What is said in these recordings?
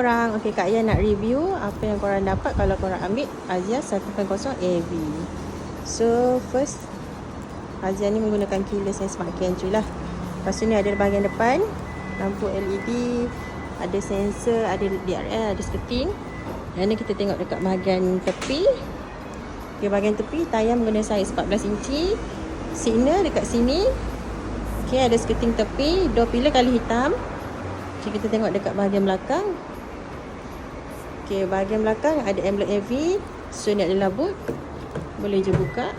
Korang, okay, Kak Aya nak review apa yang korang dapat kalau korang ambil Azia 1.0 AV. So first, Azia ni menggunakan keyless yang smart key entry lah. Lepas tu ni ada bahagian depan, lampu LED, ada sensor, ada DRL, ada skirting. Dan ni kita tengok dekat bahagian tepi. Okay, bahagian tepi tayar menggunakan saiz 14 inci. Signal dekat sini. Okay, ada skirting tepi, door pillar kali hitam. Okay, kita tengok dekat bahagian belakang. Okay, bahagian belakang ada emblem AV. So ni adalah boot. Boleh je buka.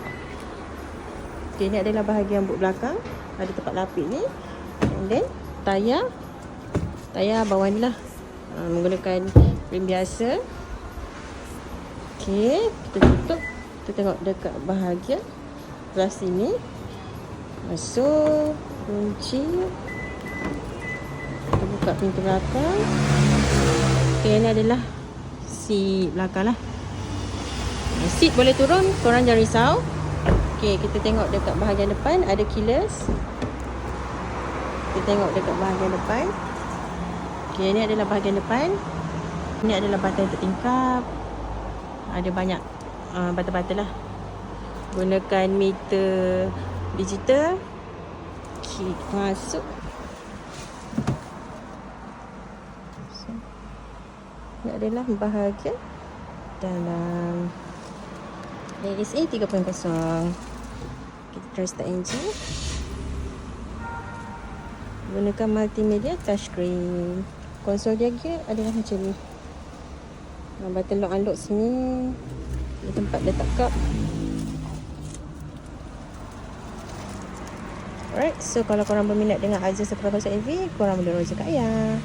Okay, ni adalah bahagian boot belakang. Ada tempat lapik ni. And then tayar bawah ni lah. Menggunakan rim biasa. Okay, kita tutup. Kita tengok dekat bahagian belah sini. Masuk, kunci. Kita buka pintu belakang. Okay, ni adalah seat belakang lah. Seat boleh turun, korang jangan risau. Okay, kita tengok dekat bahagian depan ada keyless. Kita tengok dekat bahagian depan. Okay, ni adalah bahagian depan. Ni adalah button untuk tingkap. Ada banyak button-button lah. Gunakan meter digital. Okay, masuk. Ini adalah bahagian dalam Ladies A 3.0. Kita try start engine. Gunakan multimedia touchscreen. Konsol dia adalah macam ni. Button lock unlock sini. Di tempat letak cup. Alright, so kalau korang berminat dengan Azia 1.0 AV, korang boleh rujuk Kak Aya.